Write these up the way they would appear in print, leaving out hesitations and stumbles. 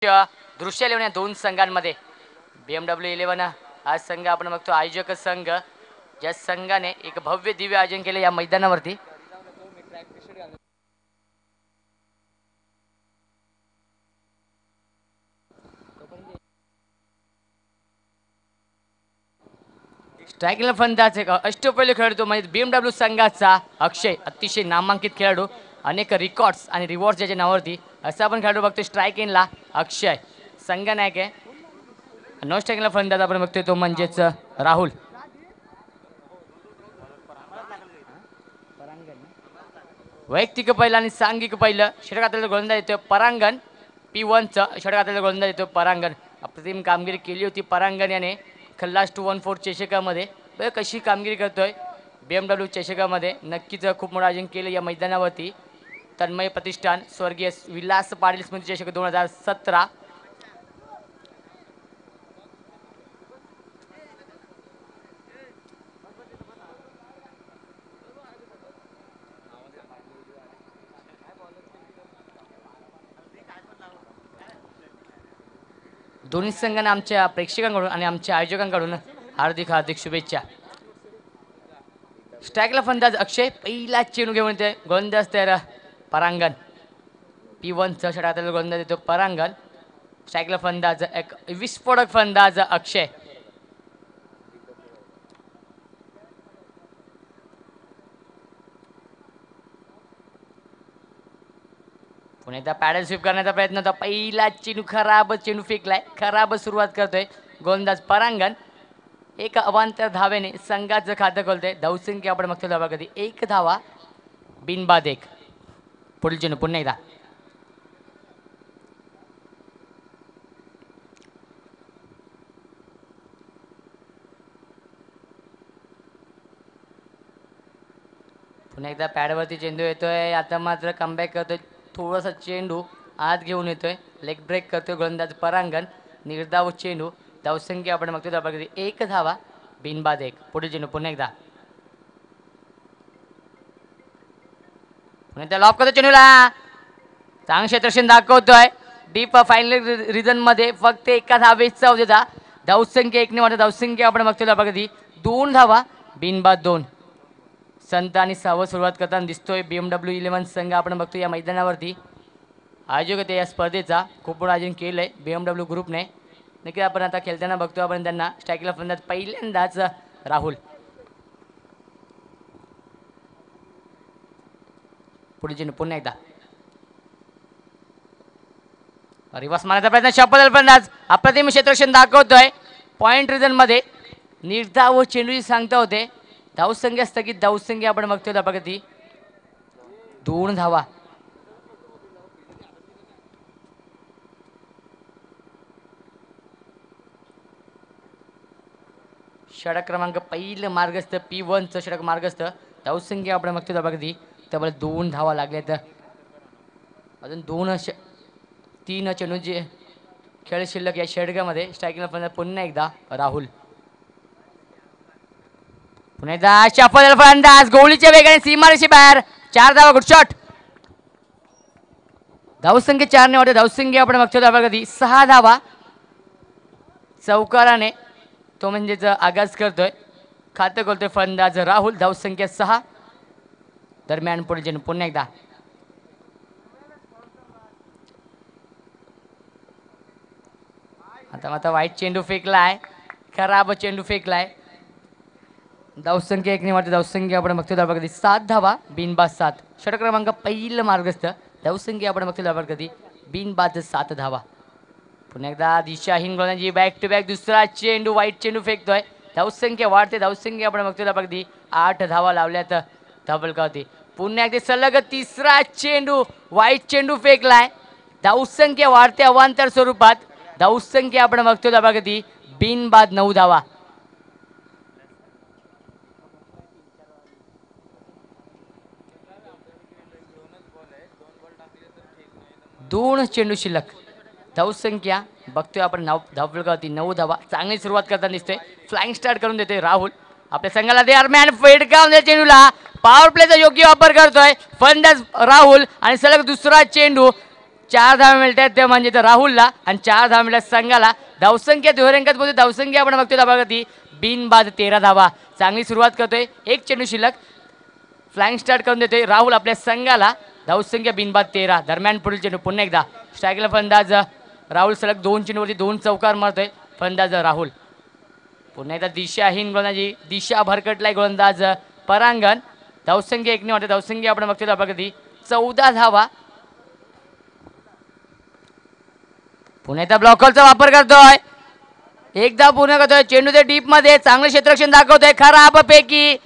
दृश्य लिहिण्या दोन संघांमध्ये BMW 11 हा संघ आपण बघतो आयोजक संघ ज्या संघाने एक भव्य दिव्य आयोजन केले या मैदानावरती। स्ट्रायकिंग फलंदाज अष्टपैलू खेळतो म्हणजे BMW संघाचा अक्षय अतिशय नामांकित खेळाडू अनेक रिकॉर्ड्स आणि रिवॉर्ड्स ज्याच्या नावावरती असं आपण खेळाडू बघतो। स्ट्रायकिंगला अक्षय संघनायक आहे। नॉन स्ट्रायकिंगला फलंदाज आपण बघतोय तो म्हणजेच राहुल। वैयक्तिक पहिलं आणि सांघिक पहिलं षटकातला गोलंदाज येतो परांगण P1चा षटकातला गोलंदाज येतो परांगण। अप्रतिम कामगिरी केली होती परांगण याने खल्लास 214 चषकामध्ये। कशी कामगिरी करतोय BMW चषकामध्ये नक्कीच खूप मोठं आयोजन केलं या मैदानावरती। तन्मय प्रतिष्ठान स्वर्गीय विलास पाटील स्मृती चषक 2017। दोन्ही संघांना आमच्या प्रेक्षकांकडून आणि आमच्या आयोजकांकडून हार्दिक हार्दिक शुभेच्छा। स्ट्रायकला फलंदाज अक्षय पहिला चेंडू घेऊन येते गोलंदाज तयार परांगण P1चा षटकातला गोलंदाज येतो परांगण। स्ट्रायकला फलंदाज एक विस्फोटक फलंदाज अक्षय। पुन्हा एकदा पॅडल स्वीप करण्याचा प्रयत्न होता पहिला चेंडू खराब चेंडू फेकलाय खराब सुरुवात करतोय गोलंदाज परांगण। एक अवांतर धावेने संघाचं खातं खोलतोय धावसंख्या आपण बघतो धावा कधी एक धावा बिनबाद एक। पुढील चेंडू पुन्हा एकदा पुन्हा एकदा पॅडवरती चेंडू येतोय आता मात्र कमबॅक करतोय थोडासा चेंडू आत घेऊन येतोय लेग ब्रेक करतोय गोलंदाज परांगण। निर्धाव चेंडू धावसंख्या आपण बघतो धावा कधी एक धावा बिनबाद एक। पुढील चेंडू पुन्हा एकदा पुन्हा एकदा लॉक करतो चेंडूला चांगलं क्षेत्ररक्षण दाखवतोय डीप फायनल रिजन मध्ये फक्त एका धावेचा होता धावसंख्या एक ने वाटत धावसंख्या आपण बघतो धावा कधी दोन धावा बिनबाद दोन। संत आणि सहावं सुरुवात करताना दिसतोय BMW 11 संघ आपण बघतो या मैदानावरती। आयोजक या स्पर्धेचा खूप मोठं आयोजन केलंय BMW ग्रुपने। नक्की आपण आता खेळताना बघतो आपण त्यांना स्ट्रायकिंगला फलंदाज पहिल्यांदाच राहुल। पुढे चेंडू पुन्हा एकदा रिवर्स मारण्याचा प्रयत्न शपल फलंदाज अप्रतिम क्षेत्ररक्षण दाखवतोय पॉइंट रिजन मध्ये निर्धाव चेंडूची सांगता होते धावसंख्या स्थगित धावसंख्या आपण बघतोय धावा किती दोन धावा। षटक क्रमांक पहिलं मार्गस्थ P1चं षटक मार्गस्थ धावसंख्या आपण बघतोय धावा किती त्यामुळे दोन धावा लागल्यात। अजून तीन चेंडूचे खेळ शिल्लक या षटकामध्ये। स्ट्रायकिंगला फलंदाज पुन्हा एकदा राहुल पुन्हा एकदा शफल फलंदाज गोळीच्या वेगाने सीमारेषे बाहेर चार धावा गुड शॉट। धावसंख्या चार ने वाटते धावसंख्या आपण बघतो धावा कधी सहा धावा चौकाराने तो म्हणजेच आगाज करतोय खातं खोलतोय फलंदाज राहुल धावसंख्या सहा। दरम्यान पुढे चेंडू पुन्हा एकदा आता मात्र वाईट चेंडू फेकलाय खराब चेंडू फेकलाय धावसंख्या एक ने वाटते धावसंख्या आपण बघतो धावा कधी सात धावा बिनबाद सात। षटक क्रमांक पहिलं मार्गस्थ धावसंख्या आपण बघतो धावा कधी बिनबाद सात धावा। पुन्हा एकदा दिशाहीन गोलंदाजी बॅक टू बॅक दुसरा चेंडू वाईट चेंडू फेकतोय धावसंख्या वाढते धावसंख्या आपण बघतो धावा कधी आठ धावा लावल्यात धावलकावती। पुन्हा एकदा सलग तिसरा चेंडू वाईट चेंडू फेकलाय धावसंख्या वाढते अवांतर स्वरूपात धावसंख्या आपण बघतो धावा कधी बिनबाद नऊ धावा। दोन चेंडू शिल्लक धावसंख्या बघतोय आपण धावलकावती नऊ धावा। चांगली सुरुवात करताना दिसतोय फ्लाइंग स्टार्ट करून देतोय राहुल आपल्या संघाला दरम्यान फेडकावून चेंडूला पॉवर प्लेचा योग्य वापर करतोय फलंदाज राहुल आणि सलग दुसरा चेंडू 4 धावा मिळतात ते म्हणजे तर राहुलला आणि 4 धावा मिळतात संघाला. धावसंख्या दुहेरी बोलतो धावसंख्या आपण बघतोय धाबागती बिनबाद 13 धावा. चांगली सुरुवात करतोय. एक चेंडू शिल्लक फ्लाइंग स्टार्ट करून देतोय राहुल आपल्या संघाला. धावसंख्या बिनबाद 13. दरम्यान पुढील चेंडू पुन्हा एकदा स्ट्रायकला फलंदाज राहुल सलग 2 चेंडूवरती 2 चौकार मारतोय फलंदाज राहुल. पुन्हा एकदा दिशाहीन गोलंदाजी दिशा भरकटलाय गोलंदाज परांगण. धावसंख्या 1 ने वाटते धावसंख्या आपण बघतोय धाबागती 14 धावा. पुन्हा एकदा ब्लॉकरचा वापर करतोय. एकदा पूर्ण करतोय चेंडू ते डीप मध्ये चांगलं क्षेत्ररक्षण दाखवतोय खराब पैकी.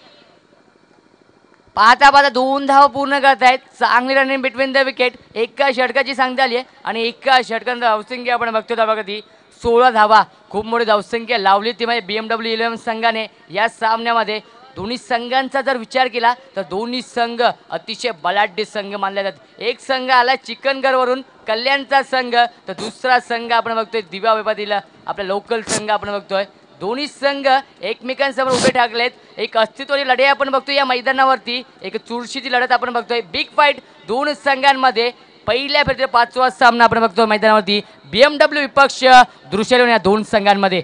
पाहता पाहता 2 धावा पूर्ण करतायत. चांगली रनिंग बिटवीन द विकेट. एका षटकाची सांगता आली आहे आणि एका षटकांत धावसंख्या आपण बघतोय धाबागती 16 धावा. खूप मोठी धावसंख्या लावली ती म्हणजे BMW 11 संघाने या सामन्यामध्ये. दोन्ही संघांचा जर विचार केला तर दोन्ही संघ अतिशय बलाढ्य संघ मानले जातात. एक संघ आला चिकनगरवरून कल्याणचा संघ तर दुसरा संघ आपण बघतोय दिव्या वैभवातील आपला लोकल संघ आपण बघतोय. दोन्ही संघ एकमेकांसमोर उभे ठाकलेत. एक अस्तित्वाची लढाई आपण बघतोय या मैदानावरती. एक चुरशीची लढत आपण बघतोय. बिग फाईट दोन संघांमध्ये. पहिल्या फेरीतील 5वा सामना आपण बघतोय मैदानावरती. BMW विपक्ष दृश्याला या दोन संघांमध्ये.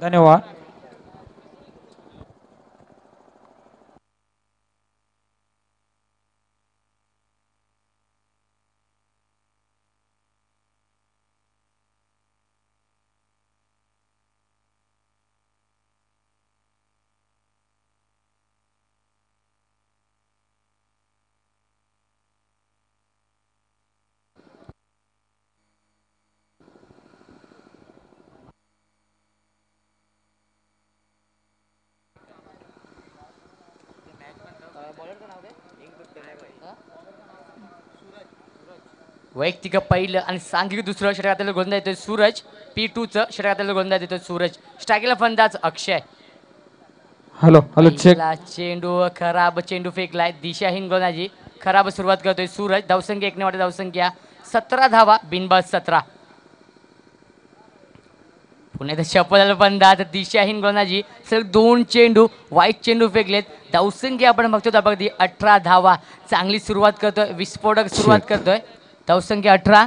धन्यवाद. वैयक्तिक पहिलं आणि सांघिक दुसरं षटकातलं गोलंदाज येतोय सूरज. P2चं षटकातलं गोलंदाज येतोय सूरज. स्ट्रायकला फलंदाज अक्षय. Hello check. चेंडू खराब चेंडू फेकलाय. दिशाहीन गोलंदाजी खराब सुरुवात करतोय सूरज. धावसंख्या 1 ने वाटते धावसंख्या 17 धावा बिनबाद 17. पुन्हा एकदा शपल फलंदाज दिशाहीन गोलंदाजी सलग 2 चेंडू वाईट चेंडू फेकलेत. धावसंख्या आपण बघतोय धाबागती 18 धावा. चांगली सुरुवात करतोय विस्फोटक सुरुवात करतोय. धावसंख्या 18.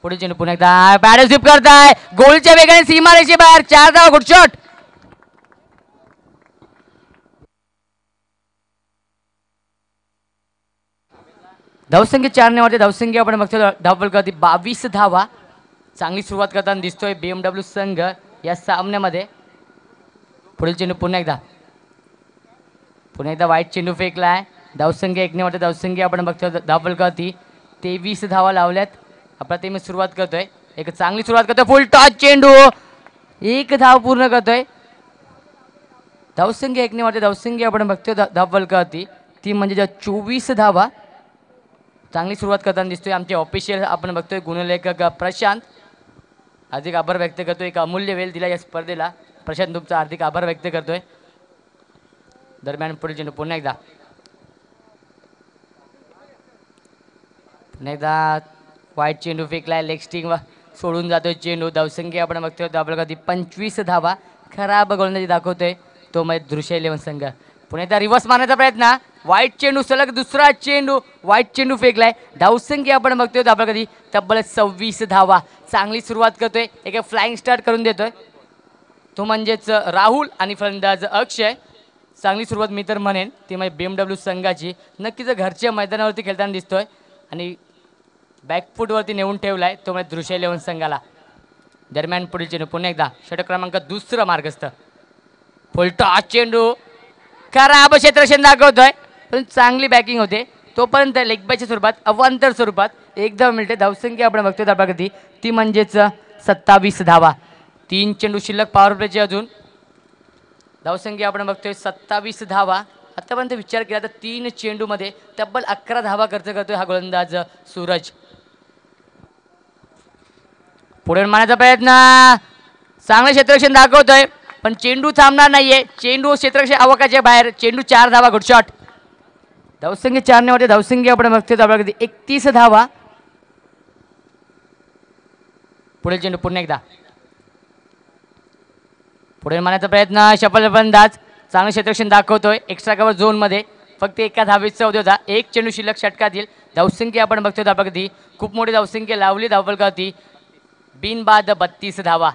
पुढे चेंडू पुन्हा एकदा बॅट स्वीप करताय गोलच्या वेगाने सीमारेषे बाहेर 4 धावा. Good shot. धावसंख्या 4 ने वाटते धावसंख्या आपण बघतोय धावफलक 22 धावा. चांगली सुरुवात करताना दिसतोय BMW संघ या सामन्यामध्ये. पुढील चेंडू पुन्हा एकदा वाईट चेंडू फेकलाय. धावसंख्या 1 ने वाटते धावसंख्या आपण बघतोय धावफलक 23 धावा लावल्यात. आपला टीम सुरुवात करतोय. एक चांगली सुरुवात करतोय फुल टॉस चेंडू 1 धाव पूर्ण करतोय. धावसंख्या 1 ने वाटते धावसंख्या आपण बघतोय धावफलक ती म्हणजे 24 धावा. चांगली सुरुवात करताना दिसतोय आमचे ऑफिशियल आपण बघतोय गुणलेखक प्रशांत. हार्दिक आभार व्यक्त करतोय. एक अमूल्य वेळ दिला या स्पर्धेला. प्रशांत तुमचा हार्दिक आभार व्यक्त करतोय. दरम्यान पुढील चेंडू पुन्हा एकदा वाईट चेंडू फेकलाय. लेग स्टिंग सोडून जातोय चेंडू. धावसंख्या आपण बघतोय धावफलकावरती 25 धावा. खराब गोलंदाजी दाखवतोय तो म्हणजे दृश्य 11 संघ. पुन्हा एकदा रिव्हर्स मारण्याचा प्रयत्न. वाईट चेंडू सलग दुसरा चेंडू वाईट चेंडू फेकलाय. धावसंख्या आपण बघतोय धावफलकावरती तब्बल 26 धावा. चांगली सुरुवात करतोय. एक फ्लाइंग स्टार्ट करून देतोय तो म्हणजेच राहुल आणि फलंदाज अक्षय. चांगली सुरुवात मी तर म्हणेन ती म्हणजे BMW संघाची. नक्कीच घरच्या मैदानावरती खेळताना दिसतोय आणि बॅकफूटवरती नेऊन ठेवलाय तो म्हणजे दृश्य 11 संघाला. दरम्यान पुढील चेंडू पुन्हा एकदा षटक क्रमांक 2 मार्गस्थ. फुल टॉस चेंडू खराब क्षेत्ररक्षण दाखवतोय पण चांगली बॅकिंग होते तोपर्यंत लेग बायच्या स्वरूपात अवांतर स्वरूपात 1 धाव मिळते. धावसंख्या आपण बघतोय धाबागती ती म्हणजेच 27 धावा. 3 चेंडू शिल्लक पॉवर प्लेचे अजून. धावसंख्या आपण बघतोय 27 धावा. आतापर्यंत विचार केला तर 3 चेंडूमध्ये तब्बल 11 धावा खर्च करतोय हा गोलंदाज सूरज. पुढे मारण्याचा प्रयत्न. चांगलं क्षेत्ररक्षण दाखवतोय पण चेंडू थांबणार नाहीये. चेंडू क्षेत्ररक्षण अवकाशाच्या बाहेर. चेंडू 4 धावा. Good shot. धावसंख्या 4 ने वाटते धावसंख्या आपण बघतोय धाबागती 31 धावा. पुढील चेंडू पुन्हा एकदा पुढे मारण्याचा प्रयत्न. शफल फलंदाज चांगलं क्षेत्ररक्षण दाखवतोय एक्स्ट्रा कव्हर झोन मध्ये. फक्त एका धावेचा चौदा होता. एक चेंडू शिल्लक षटकातील धावसंख्या आपण बघतो धावपगती खूप मोठी धावसंख्या लावली धावपलकावती बिनबाद 32 धावा.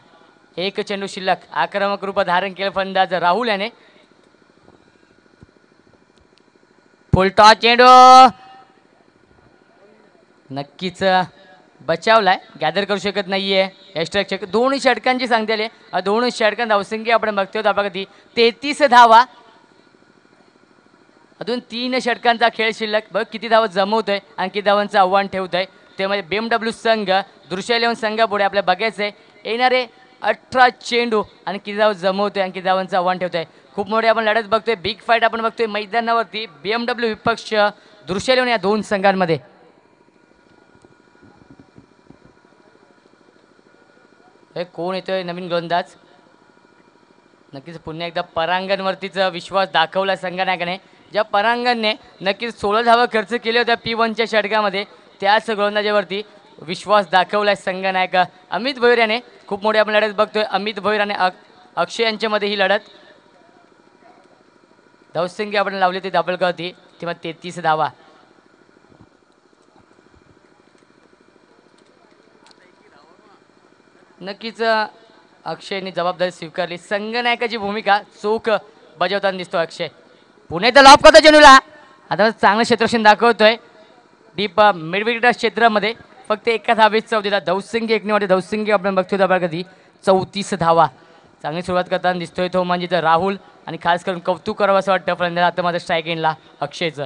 एक चेंडू शिल्लक आक्रमक रूप धारण केलं फलंदाज राहुल याने. फुलटॉस चेंडू नक्कीच बचावलाय, गॅदर करू शकत नाहीये. एक्स्ट्रा दोन षटकांची सांगते आली. दोन षटकां धावसंख्या आपण बघतोय धावपगती 33 धावा. अजून 3 षटकांचा खेळ शिल्लक. बघ किती धावा जमवतोय आणि किती धावांचं आव्हान ठेवतोय. ते म्हणजे BMW संघ दृश्य 11 संघापुढे आपल्या बघायचंय येणारे 18 चेंडू आणि किती धावा जमवतोय आणि किती धावांचं आव्हान ठेवतोय. खूप मोठी आपण लढत बघतोय, बिग फाईट आपण बघतोय मैदानावरती BMW विपक्ष दृश्य 11 या दोन संघांमध्ये. हे कोण येतोय नवीन गोलंदाज. नक्कीच पुन्हा एकदा परांगणवरतीच विश्वास दाखवला संघनायकाने. ज्या परांगणने नक्कीच 16 धावा खर्च केल्या होत्या P1च्या षटकामध्ये त्याच गोलंदाजावरती विश्वास दाखवलाय संघनायक अमित भोईर याने. खूप मोठी आपण लढत बघतोय अमित भोईर आणि अक्षय यांच्यामध्ये ही लढत. धावसंख्या आपण लावली होती धावपलकावरती तेव्हा 33 धावा. नक्कीच अक्षयने जबाबदारी स्वीकारली. संघनायकाची भूमिका चोख बजावताना दिसतो अक्षय. पुणे तर लॉप करतो चेंडूला. आता चांगलं क्षेत्ररक्षण दाखवतोय डीप मिडविकेट क्षेत्रामध्ये. फक्त एका धावेत 14 धावसंख्या एक निवडते. धावसंख्या आपण बघतोय धावपलकावरती 34 धावा. चांगली सुरुवात करताना दिसतोय तो म्हणजे राहुल आणि खास करून कौतुक करावं असं वाटतं फलंदाज आता माझं स्ट्राईक एंडला अक्षयचं.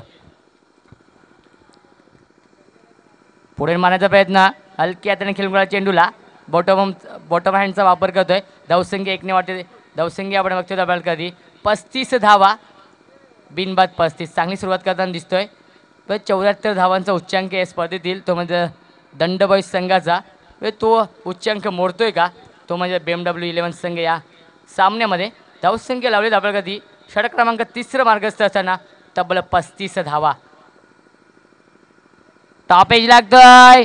पुढे मारण्याचा प्रयत्न हलक्या हाताने खेळून चेंडूला बॉटम हँडचा वापर करतोय. धावसंख्या एकने वाटते. धावसंख्या आपण बघतोय धावपलकावरती 35 धावा बिनबाद 35. चांगली सुरुवात करताना दिसतोय. पण 74 धावांचा उच्चांक या स्पर्धेतील तो म्हणजे दंडबॉय संघाचा. तो उच्चांक मोडतोय का तो म्हणजे BMW 11 संघ या सामन्यामध्ये. धावसंख्या लावली धावपलकावरती षटक क्रमांक 3 मार्गस्थ असताना तब्बल 35 धावा. टॉपेज लागतोय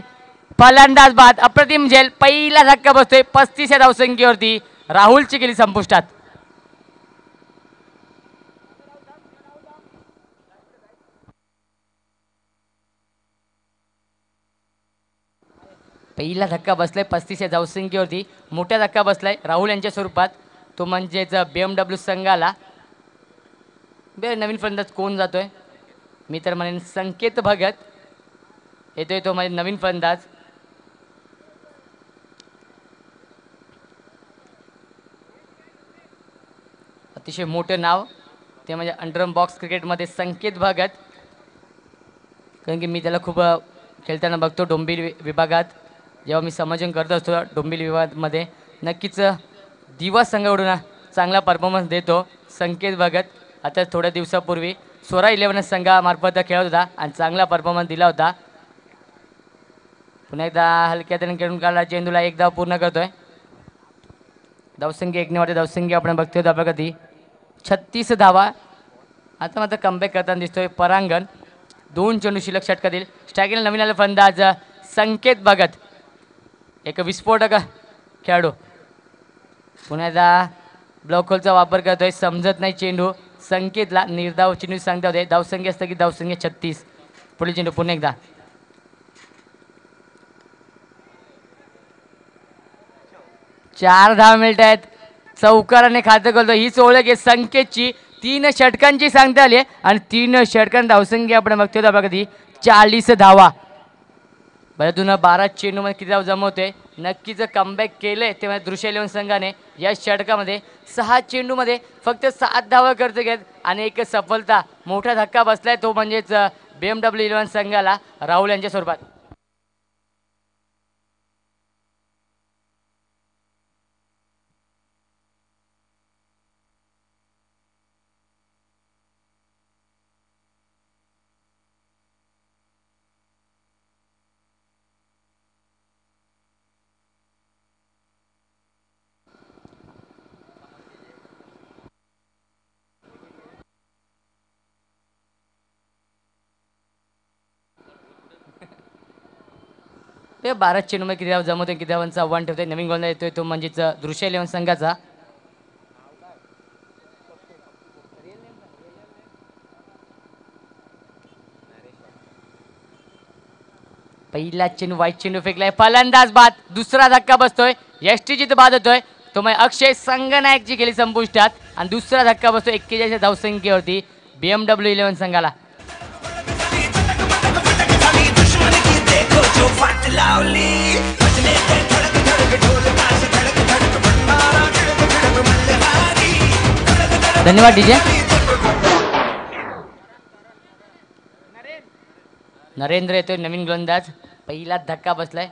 फलंदाज बाद अप्रतिम झेल. पहिला धक्का बसतोय 35 या धावसंख्येवरती. राहुलची गेली संपुष्टात. पहिला धक्का बसलाय 35 या धावसंख्येवरती. मोठा धक्का बसलाय राहुल यांच्या स्वरूपात तो म्हणजेच BMW संघाला. नवीन फलंदाज कोण जातोय. मी तर म्हणेन संकेत भगत येतोय तो म्हणजे नवीन फलंदाज. अतिशय मोठं नाव ते म्हणजे अंडरम बॉक्स क्रिकेटमध्ये संकेत भगत. कारण की मी त्याला खूप खेळताना बघतो डोंबिवली विभागात. जेव्हा मी समाजन करत असतो डोंबिवली विभागामध्ये नक्कीच दिवा संघाकडून चांगला परफॉर्मन्स देतो संकेत भगत. आता थोड्या दिवसापूर्वी स्वरा 11 संघामार्फत खेळत होता आणि चांगला परफॉर्मन्स दिला होता. पुन्हा एकदा हलक्या त्याने खेळून काढला चेंडूला. एक धाव पूर्ण करतोय. धावसंख्या एकने वाटते. धावसंख्या आपण बघतोय धावपलकावरती 36 धावा. आता मात्र कमबॅक करताना दिसतोय परांगण. 2 चेंडू शिल्लक षटकातील स्ट्रायकिंगला नवीन आलेला फलंदाज संकेत भगत एक विस्फोटक खेळाडू. पुन्हा एकदा ब्लॉक होलचा वापर करतोय. समजत नाही चेंडू संकेतला. निर्धाव चेंडू सांगता होते. धावसंख्या असतं की धावसंख्या 36. पुढील चेंडू पुन्हा एकदा 4 धाव मिळत आहेत. चौकाराने खातं करतो. हीच ओळख आहे संकेतची. 3 षटकांची सांगता आली आणि 3 षटकां धावसंख्या आपण बघतोय धावपलकावरती 40 धावा. बऱ्यातून 12 चेंडूमध्ये किती धाव जमवतोय. नक्कीच कमबॅक केलंय तेव्हा दृश्य 11 संघाने. या षटकामध्ये 6 चेंडूमध्ये फक्त 7 धावा खर्च घेत आणि एक सफलता. मोठा धक्का बसलाय तो म्हणजेच BMW 11 संघाला राहुल यांच्या स्वरूपात. ते 12 चेंडूमध्ये किती धाव जमवतोय किती धावांचं आव्हान ठेवतोय. नवीन गोलंदाज येतोय तो म्हणजेच दृश्य 11 संघाचा. पहिला चेंडू वाईट चेंडू फेकलाय, फलंदाज बाद. दुसरा धक्का बसतोय, यष्टीजित बाद होतोय. तो मग अक्षय संगनायकची गेली संपुष्टात आणि दुसरा धक्का बसतो 41 धावसंख्येवरती BMW 11 संघाला. धन्यवाद डीजे. नरेंद्र येतोय नवीन गोलंदाज, पहिला धक्का बसलाय.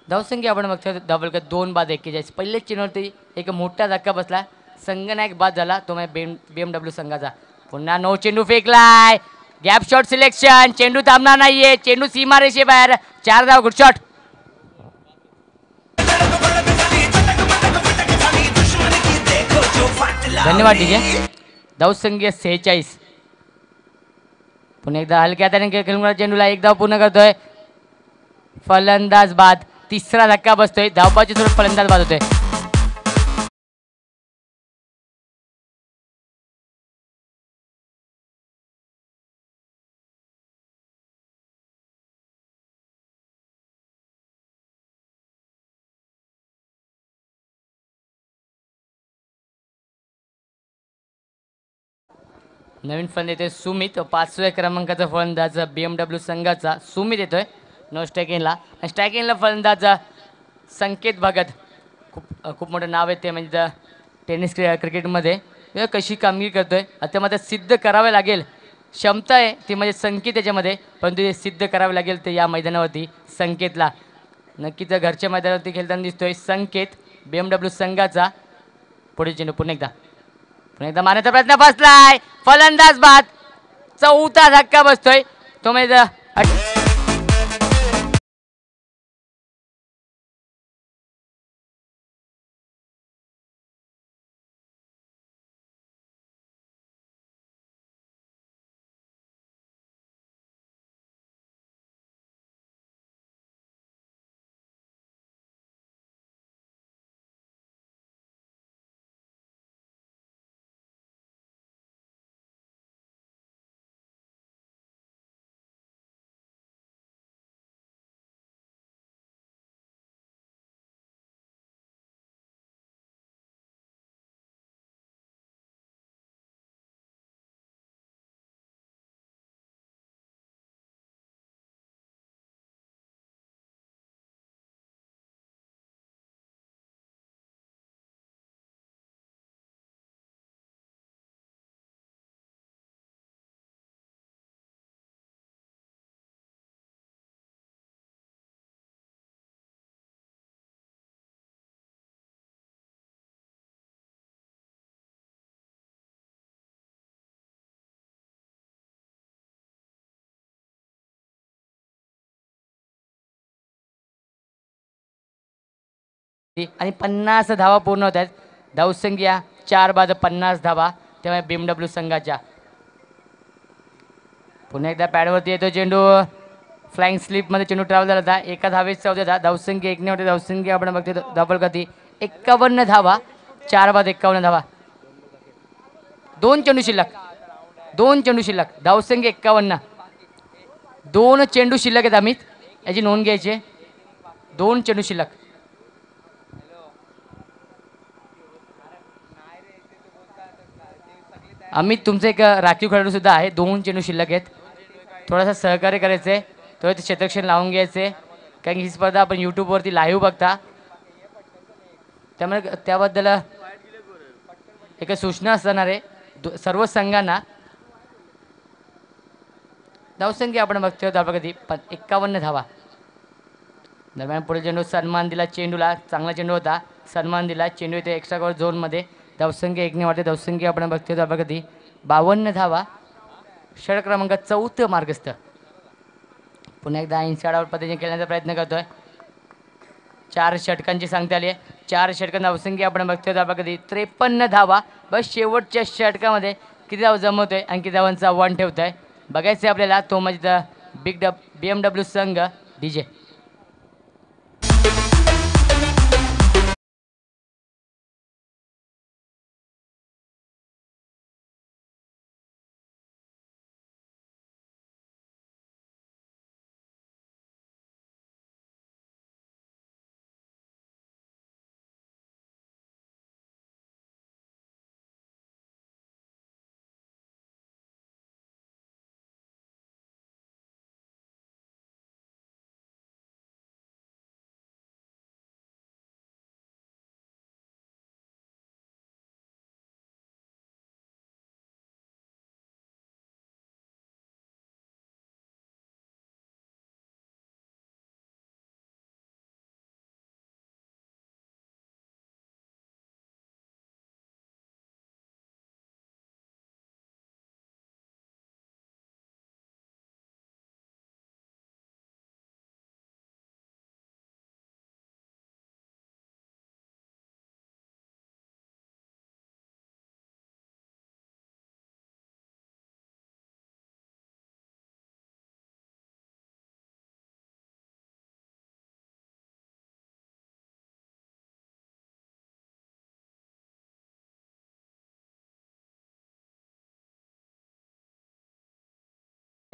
धावसंख्या आपण बघतोय डबल का 2 बाद 41. पहिलेच चेंडूवरती एक मोठा धक्का बसला, संगनायक बाद झाला, तो BMW संघाचा. पुन्हा नो चेंडू फेकलाय, गॅप शॉट सिलेक्शन, चेंडू थांबणार नाहीये, चेंडू सीमारेषे बाहेर. 4 धाव, गुड शॉट. धन्यवाद डीजे. धावसंख्या 46. पुन्हा एकदा हलक्या हाताने खेळून चेंडूला 1 धाव पूर्ण करतोय, फलंदाज बाद. तिसरा धक्का बसतोय, धावपाची सोडून फलंदाज बाद होतोय. नवीन फलंदाज येतोय सुमित, 5व्या क्रमांकाचा फलंदाज BMW संघाचा सुमित येतोय नो स्ट्रायकिंगला. स्ट्रायकिंगला फलंदाज संकेत भगत, खूप मोठं नाव आहे ते, म्हणजे टेनिस क्रिकेटमध्ये कशी कामगिरी करतोय. आता मात्र सिद्ध करावे लागेल, क्षमता आहे ती म्हणजे संकेत त्याच्यामध्ये, परंतु ते सिद्ध करावे लागेल ते या मैदानावरती संकेतला. नक्कीच घरच्या मैदानावरती खेळताना दिसतोय संकेत BMW संघाचा. पुढे चेंडू पुन्हा एकदा मारण्याचा प्रयत्न बसलाय, फलंदाज बाद. चौथा धक्का बसतोय, तो म्हणजे आणि 50 धावा पूर्ण होत आहेत. धावसंख्या 4 बाद 50 धावा तेव्हा BMW संघाच्या. पुन्हा एकदा पॅडवरती येतो चेंडू, फ्लाइंग स्लिपमध्ये चेंडू ट्रॅव्हल झाला होता, एका धावेत चौदा. धावसंख्या 1 होते, धावसंख्या आपण बघतो डबल गती 51 धावा, 4 बाद 51 धावा. 2 चेंडू शिल्लक, धावसंख्या 51. 2 चेंडू शिल्लक आहेत अमित, याची नोंद घ्यायची. 2 चेंडू शिल्लक. अमित तुमचं एक राखीव खेळाडू सुद्धा आहे, 2 चेंडू शिल्लक आहेत. थोडासा सहकार्य करायचं आहे, तो क्षेत्ररक्षण लावून घ्यायचं आहे, कारण ही स्पर्धा आपण यूट्यूबवरती लाईव्ह बघता, त्यामुळे त्याबद्दल एक सूचना असणार आहे सर्व संघांना. धावसंख्या आपण बघतोय धावकधी 51 धावा. दरम्यान पुढे चेंडू सन्मान दिला, चेंडूला चांगला चेंडू होता, सन्मान दिला, चेंडू येतो एक्स्ट्रा कव्हर झोनमध्ये. धावसंख्या 1 वाढते, धावसंख्या आपण बघतोय धावकधी 52 धावा. षटक क्रमांक 4 मार्गस्थ. पुन्हा एकदा 80 आडावर पद्धतीने खेळण्याचा प्रयत्न करतोय. 4 षटकांची सांगता आली आहे, 4 षटकांची धावसंख्या आपण बघतोय धावकधी 53 धावा. बस शेवटच्या षटकामध्ये किती धाव जमवतोय आणि किती धावांचं आव्हान ठेवतोय बघायचं आपल्याला, तो म्हणजे BMW संघ डीजे.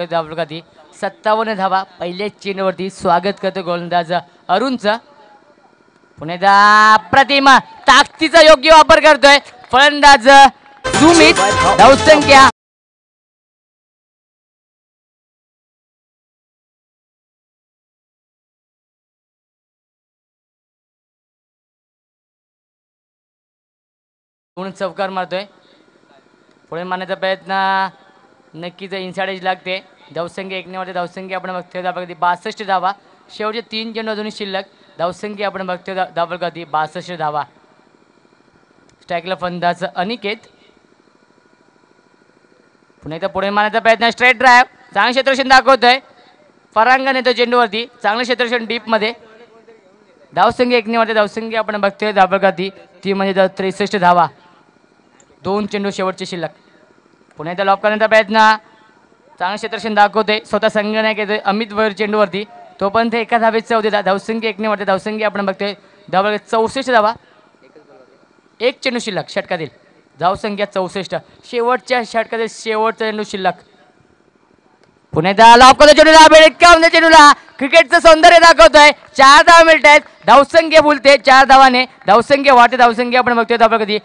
धावफलकावरती 57 धावा पहिल्याच चेंडूवरती. स्वागत करतो गोलंदाज अरुणचं. पुणेदा प्रतिमा ताकदीचा योग्य वापर करतोय फलंदाज सुमित. धावसंख्या चौकार मारतोय. पुढे मारण्याचा प्रयत्न नक्कीच इनसाइड एज लागते. धावसंख्या 1 ने धावसंख्या आपण बघतोय धावफलकावरती 62 धावा. शेवटचे 3 चेंडू अजूनही शिल्लक. धावसंख्या आपण बघतोय धावफलकावरती 62 धावा. स्ट्राईकला फलंदाज अनिकेत. पुन्हा एकदा पुढे मारण्याचा प्रयत्न स्ट्रेट ड्राईव्ह. चांगलं क्षेत्ररक्षण दाखवतोय. फरांगण येतो चेंडूवरती. चांगलं क्षेत्ररक्षण डीप मध्ये. धावसंख्या 1 ने धावसंख्या आपण बघतोय धावफलकावरती ती म्हणजे 63 धावा. 2 चेंडू शेवटचे शिल्लक. पुन्हा एकदा लॉक करण्याचा प्रयत्न. चांगलं क्षेत्ररक्षण दाखवते स्वतः संघनायक येतोय अमित वर चेंडूवरती. तोपर्यंत एका धावेचा होते. धावसंख्या 1 ने धावसंख्या आपण बघतोय धावफलकावरती 64 धावा. 1 चेंडू शिल्लक षटकातील. धावसंख्या 64. शेवटच्या षटकातील शेवटचा चेंडू शिल्लक. पुन्हा एकदा लॉक करतो चेंडूला. बेडकावून चेंडूला. क्रिकेटचं सौंदर्य दाखवतोय. 4 धावा मिळत आहेत. धावसंख्या बोलते 4 धावाने धावसंख्या वाढते. धावसंख्या आपण बघतोय धावफलकावरती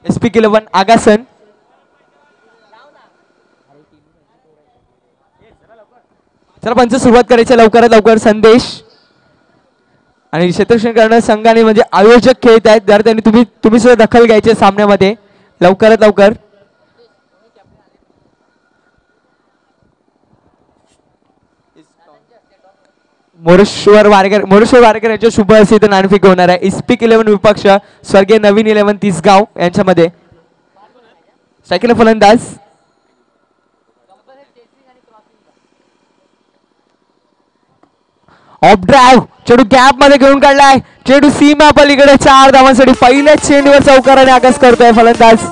SP11 आगासन. चला पंच सुरुवात करायची लवकरात लवकर. संदेश आणि क्षेत्ररक्षण करणं संघाने म्हणजे आयोजक खेळत आहेत. जर त्यांनी तुम्ही सुद्धा दखल घ्यायची सामन्यामध्ये लवकरात लवकर. मोरेश्वर वारकर यांच्या शुभ हस्ते नाणेफेक होणार आहे. इस्पिक 11 विपक्ष स्वर्गीय नवीन 11 तिसगाव यांच्यामध्ये. सायकल फलंदाज ऑफ ड्राईव्ह. चेंडू गॅप मध्ये घेऊन काढलाय. चेंडू सीमा पलीकडे 4 धावांसाठी पहिल्याच चेंडूवर चौकाराने आगास करतोय फलंदाज.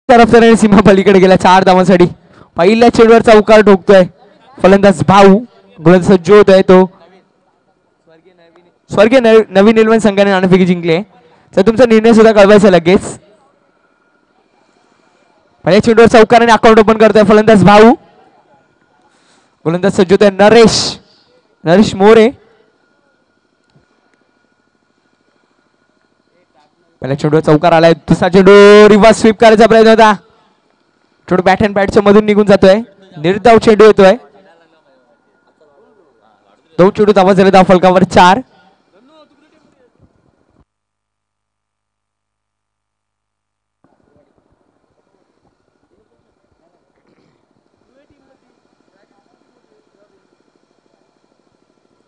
तरफदाराने सीमा पलीकडे गेला 4 धावांसाठी. पहिल्या चेंडूवर चौकार ठोकतोय फलंदाज भाऊ. गोलंदाज सज्ज होतोय तो स्वर्गीय नवीन निर्माण संघाने नाणेफेकी जिंकले. तर तुमचा निर्णय सुद्धा कळवायचा लगेच. पहिल्या चेंडूवर चौकाराने अकाउंट ओपन करतोय फलंदाज भाऊ. गोलंदाज सज्ज होतोय नरेश मोरे. पहिल्या चेंडूवर चौकार आलाय. दुसरा चेंडू रिव्हर्स स्वीप करायचा प्रयत्न होता. चेंडू बॅट अँड बॅटच्या मधून निघून जातोय. निर्धाव चेंडू येतोय. 2 चेंडू धावा झाले धाव फलकावर 4.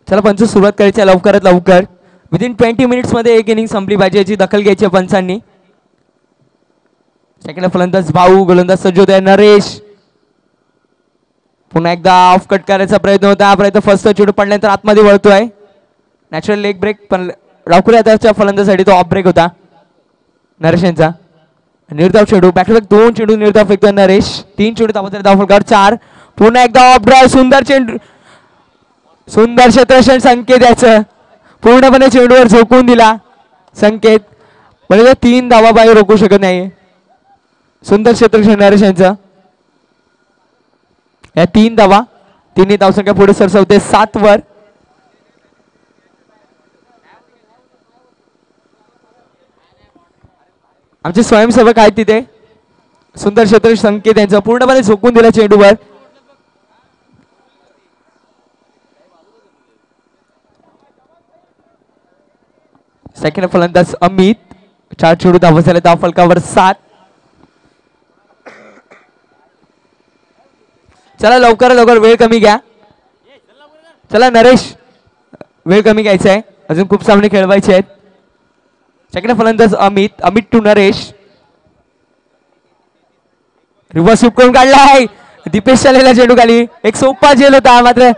चला पंच सुरुवात करायची आहे लवकरात लवकर. विदिन 20 मिनिट्स मध्ये एक इनिंग संपली पाहिजे याची दखल घ्यायची आहे पंचांनी. सेकंड फलंदाज भाऊ. गोलंदाज सज्ज होतोय नरेश. पुन्हा एकदा ऑफ कट करायचा प्रयत्न होता. प्रयत्न फर्स्ट चेंडू पडल्यानंतर आतमध्ये वळतोय. नॅचरल लेग ब्रेक पण डावखुऱ्या हाताच्या फलंदाजासाठी तो ऑफ ब्रेक होता नरेश यांचा. निर्धाव चेंडू बॅक टू बॅक 2 चेंडू निर्धाव फेकतोय नरेश. 3 चेंडू धावा धाव फलकावर 4. पुन्हा एकदा ऑफ ड्राईव्ह. सुंदर चेंडू. सुंदर क्षेत्ररक्षण संकेत याचं पूर्णपणे चेंडूवर झोकून दिला संकेत. म्हणजे 3 धावा बाहेर रोखू शकत नाही. सुंदर क्षेत्ररक्षण नरेश यांचं. या 3 धावा. 3 धावसंख्या पुढे सरसवते 7 वर. आमचे स्वयंसेवक आहेत तिथे. सुंदर क्षेत्ररक्षण संकेत यांचं पूर्णपणे झोकून दिला चेंडूवर. सेकंड फलंदाज अमित. 4 चेंडू धावा झाले धाव फलकावर 7. चला लवकर लवकर वेळ कमी घ्या. चला नरेश वेळ कमी घ्यायचा आहे. अजून खूप सामने खेळवायचे आहेत. सेकंड फलंदाज Amit to Naresh. Reverse sweep करून काढला आहे. दीपेश चालेला चेंडू खाली. एक सोपा झेल होता मात्र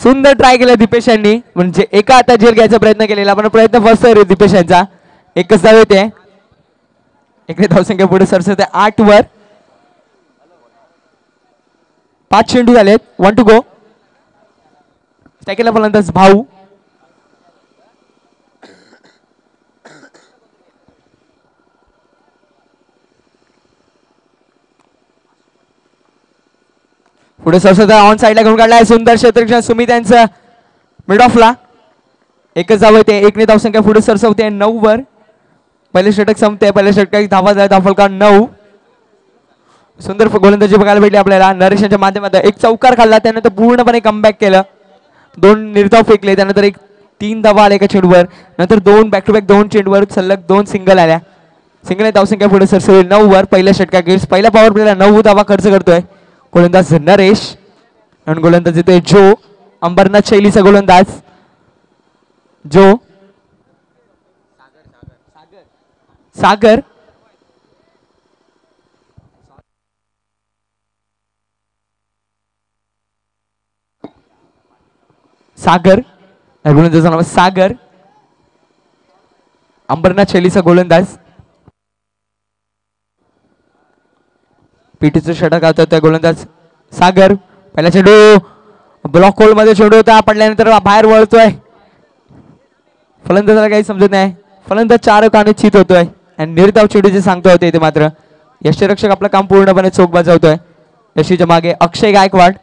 सुंदर ट्राय केला दीपेश यांनी. म्हणजे एका हातात झेल घ्यायचा प्रयत्न केलेला पण प्रयत्न फर्स्ट आहे दीपेश यांचा. एकच धाव येते. एकने धावसंख्या पुढे सरसते 8 वर. 5 चेंडू झालेत. 1 टू गो. सेकंड फलंदाज भाऊ. पुढे सरसता ऑन साईडला घेऊन काढलाय. सुंदर क्षेत्ररक्षण सुमित यांचं मिड ऑफला. एकच धाव येते. एकने धावसंख्या पुढे सरसवते 9 वर. पहिले षटक संपते. पहिल्या षटकात धावा झाल्या धावफलका 9. सुंदर गोलंदाजी बघायला भेटली आपल्याला. नरेश यांच्या माध्यमातून एक चौकार खाल्ला. त्यानंतर पूर्णपणे कमबॅक केलं. 2 निर्धाव फेकले. त्यानंतर 3 धावा आल्या एका चेंडूवर. नंतर 2 बॅक टू बॅक 2 चेंडूवर सलग 2 सिंगल आल्या. सिंगल धावसंख्या पुढे सरसवली 9 वर. पहिल्या षटकात पहिल्या पॉवर प्लेला 9 धावा खर्च करतोय गोलंदाज नरेश. आणि गोलंदाज येतोय जो. अंबरनाथ शैलीचा गोलंदाज जो. सागर. सागर गोलंदाजाचं नाव सागर. अंबरनाथ शैलीचा गोलंदाज. पीटीचं षटक आता त्या गोलंदाज सागर. पहिला चेंडू ब्लॉक होल मध्ये चेंडू होता. पडल्यानंतर बाहेर वळतोय. फलंदाजाला काही समजत नाही. फलंदाज 4 काने चित होतोय आणि निर्धाव चेंडूचे सांगतो होते इथे मात्र यष्टीरक्षक आपलं काम पूर्णपणे चोख बजावतोय. यशीच्या मागे अक्षय गायकवाड.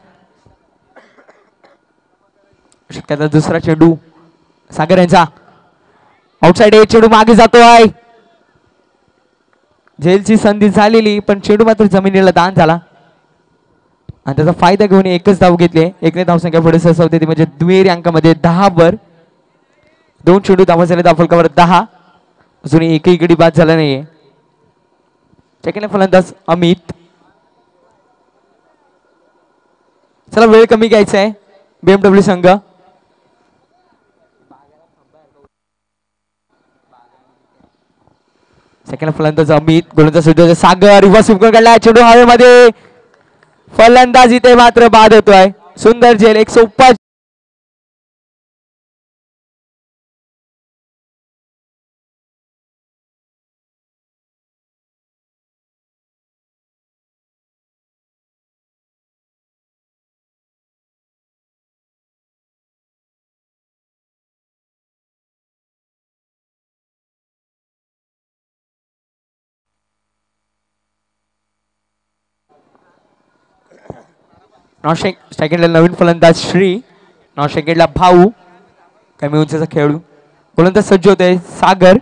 शक्यता दुसरा चेंडू सागर यांचा. आउटसाइड एक चेंडू मागे जातोय. झेलची संधी झालेली पण चेंडू मात्र जमिनीला दान झाला आणि त्याचा फायदा घेऊन एकच धाव घेतली. एकने धावसंख्या पुढे सरसवते ती म्हणजे दुहेरी अंकामध्ये 10 वर. 2 चेंडू धावा झाले धावफलकावर 10. अजून एकही गडी बाद झाला नाहीये. सेकंड फलंदाज अमित. चला वेळ कमी घ्यायचा आहे बीएमडब्ल्यू संघ. सेकंड फलंदाज अमित. गोलंदाज सागर. रिव्हर्स स्वीप करून काढला. चेंडू हवेमध्ये. फलंदाज इथे मात्र बाद होतोय. सुंदर झेल. एक सोपा सेकंडला नवीन फलंदाज श्री, सेकंडला भाऊ, कमी उंचीचा खेळाडू. गोलंदाज सज्ज होते सागर.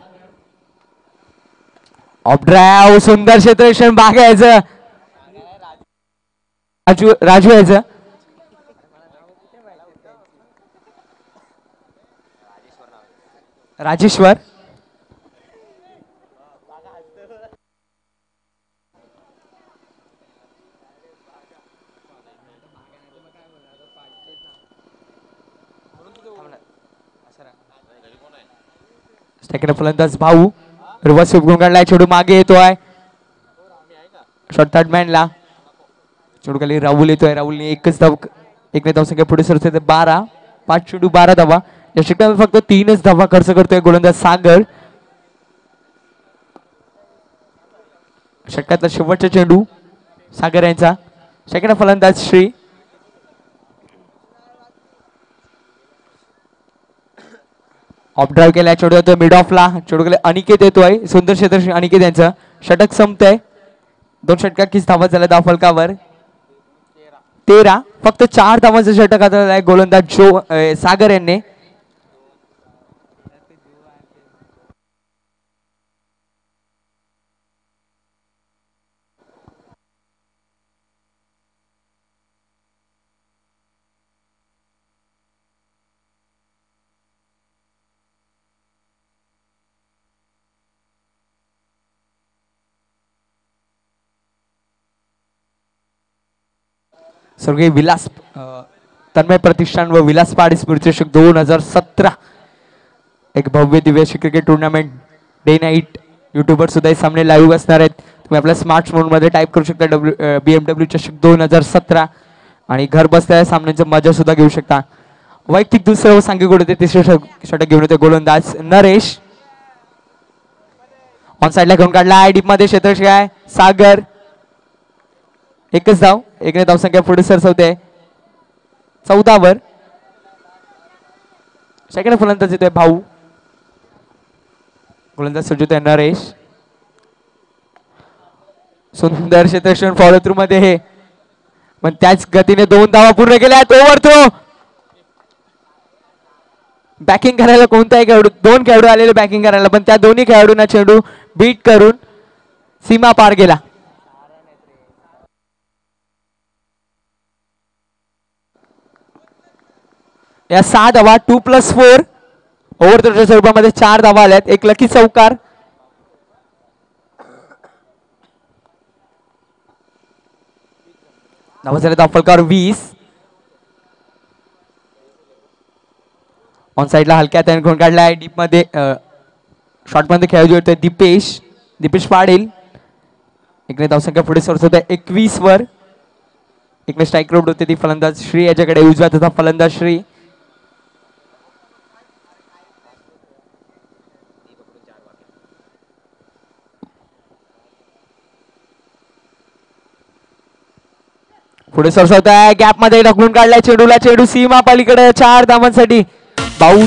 ऑफ ड्राईव्ह, सुंदर क्षेत्ररक्षण, बागायचं राजू यायचं. राजेश्वर. सेकंड फलंदाज भाऊ. रिव्हर्स स्वीप घेऊन काढलाय, चेडू मागे येतोय शॉर्ट थर्ड मॅनला. चेडू खाली राहुल येतोय. राहुलने एकच धाव, एक धावसंख्या पुढे सरते 12. 5 चेंडू 12 धावा. या षटकामध्ये फक्त 3च धावा खर्च करतोय गोलंदाज सागर. षटकातला शेवटचा चेंडू सागर यांचा. सेकंड फलंदाज श्री. ऑफ ड्राईव्ह केलाय, चेडू येतोय मिड ऑफला. चेडू गेले अनिकेत येतोय. सुंदर क्षेत्र अनिकेत यांचं. षटक संपतंय. 2 षटकात धावा झाल्या धाव फलकावर 13. फक्त 4 धावांचं षटक आता गोलंदाज सागर यांनी. स्वर्गीय विलास तन्मय प्रतिष्ठान व विलास पाडी स्मृतिचषक 2017 एक भव्य दिव्य अशी क्रिकेट टुर्नामेंट डे नाईट युट्यूबवर सुद्धा हे सामने लाईव्ह असणार आहेत. तुम्ही आपल्या स्मार्टफोन मध्ये टाईप करू शकता BMW चषक 2017 आणि घर बसल्या सामन्यांची मजा सुद्धा घेऊ शकता. वैयक्तिक दुसरं सांगितलं होते तिसरे षटक घेऊन येते गोलंदाज नरेश. ऑन साइडला घेऊन काढला डीप मध्ये क्षेत्ररक्षक आहे सागर. एकच धाव, एकने धावसंख्या पुढे सरसवते 14 वर. सेकंड फलंदाज येतोय भाऊ. गोलंदाज सज्ज होतोय नरेश. सुंदर क्षेत्ररक्षण फॉलो थ्रू मध्ये हे, पण त्याच गतीने 2 धावा पूर्ण केल्या. Over throw. बॅटिंग करायला कोणताही खेळाडू, 2 खेळाडू आलेले बॅटिंग करायला, पण त्या दोन्ही खेळाडूंना चेंडू बीट करून सीमा पार गेला. या 6 धावा 2+4 ओव्हर थ्रोच्या स्वरूपामध्ये 4 धावा आल्यात. एक लकी चौकार. धावा झाल्या धाव फलकावर 20. ऑन साइडला हलक्या त्याने घेऊन काढलाय डीप मध्ये शॉर्ट मध्ये खेळायला होते दीपेश पाडील. एकने धावसंख्या पुढे सरसवत 21 वर. एकने स्ट्राईक रोड होते ती फलंदाज श्री याच्याकडे. उजव्या तथा फलंदाज श्री. पुढे सरसवत आहे गॅप मध्ये ढकलून काढलाय चेंडूला. चेंडू सीमा पलीकडे 4 धावांसाठी भाऊ.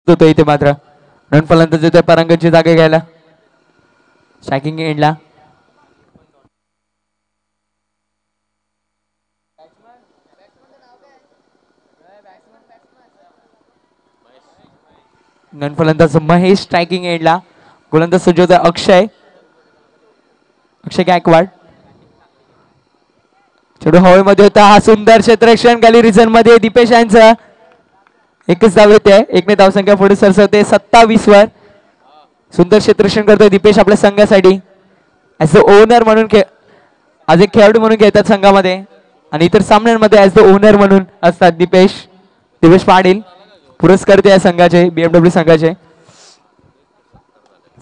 होतो इथे मात्र रन फलंदाज येतोय परांगणची जागा घ्यायला. स्ट्रायकिंग एंडला रन फलंदाज महेश स्ट्रायकिंग एंडला. गोलंदाज सज्ज होतोय अक्षय गायकवाड. चेंडू हवेमध्ये होता हा सुंदर क्षेत्ररक्षण खाली रिझन मध्ये दीपेश यांचं. एकच धाव येते 1 धावसंख्या पुढे सरसवते 27 वर. सुंदर क्षेत्ररक्षण करतोय दीपेश आपल्या संघासाठी. ऍज द ओनर म्हणून आज एक खेळाडू म्हणून खेळतात संघामध्ये आणि इतर सामन्यांमध्ये ऍज द ओनर म्हणून असतात दीपेश पाटील. पुरस्कार या संघाचे BMW संघाचे.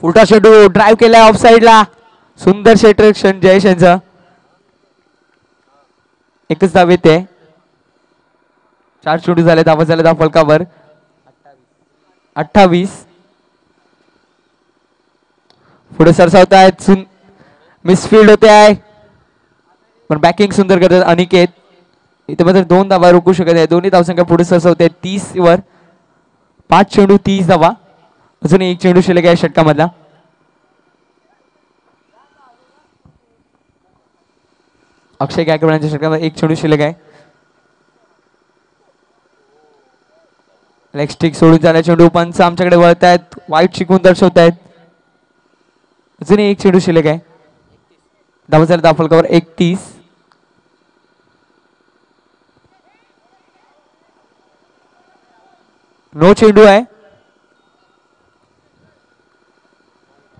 उलटा चेंडू ड्राईव्ह केलाय ऑफ साइडला. सुंदर क्षेत्ररक्षण जयेश यांचं. एकच धाव येते 4 चेंडू झाले धावा झाले धाव फलकावर 28. पुढे सरसावत आहेत मिसफिल्ड होते आहे पण बॅकिंग सुंदर करतात अनिकेत. इथे मात्र 2 धावा रोखू शकत आहे. दोन्ही धावसंख्या पुढे सरसावते 30 वर. 5 चेंडू 30 धावा. अजून 1 चेंडू शिल्लक आहे षटकामधला. अक्षय गायकवाडांच्या षटकामध्ये 1 चेंडू शिल्लक आहे. लेग स्टिक सोडून झाल्या चेंडू पंच आमच्याकडे वळत आहेत वाईट शिकून दर्शवत आहेत. अजून 1 चेंडू शिल्लक आहे. धावा झाल्या धाव फलकावर 31. नो चेंडू आहे.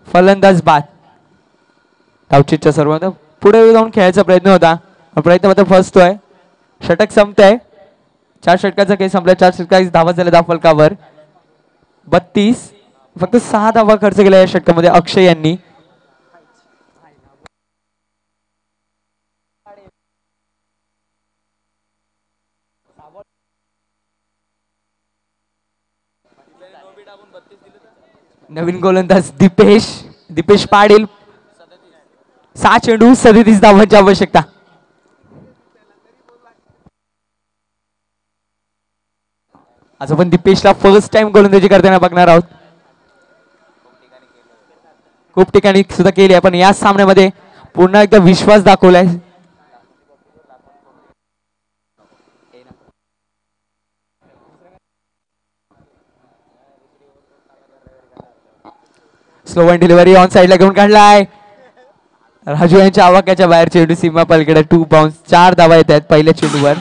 फलंदाज बाद. धावचीतच्या सर्व पुढे जाऊन खेळायचा प्रयत्न होता प्रयत्न मात्र फसतोय. षटक संपतंय. 4 षटकाचा खेळ संपला. 4 षटकात धावा झाल्या धाव फलकावर 32. फक्त 6 धावा खर्च केल्या या षटकामध्ये अक्षय यांनी. नवीन गोलंदाज दीपेश पाटील. 6 चेंडू 37 धावांची आवश्यकता. आज आपण दीपेशला फर्स्ट टाइम गोलंदाजी करताना बघणार आहोत. खूप ठिकाणी सुद्धा केली आहे पण या सामन्यामध्ये पुन्हा एकदा विश्वास दाखवलाय. स्लो वन डिलिव्हरी ऑन साइडला घेऊन काढलाय. राजू यांच्या आवाक्याच्या बाहेर चेंडू सीमा पलीकडे 2 बाउन्स. 4 धावा येत आहेत पहिल्या चेंडूवर.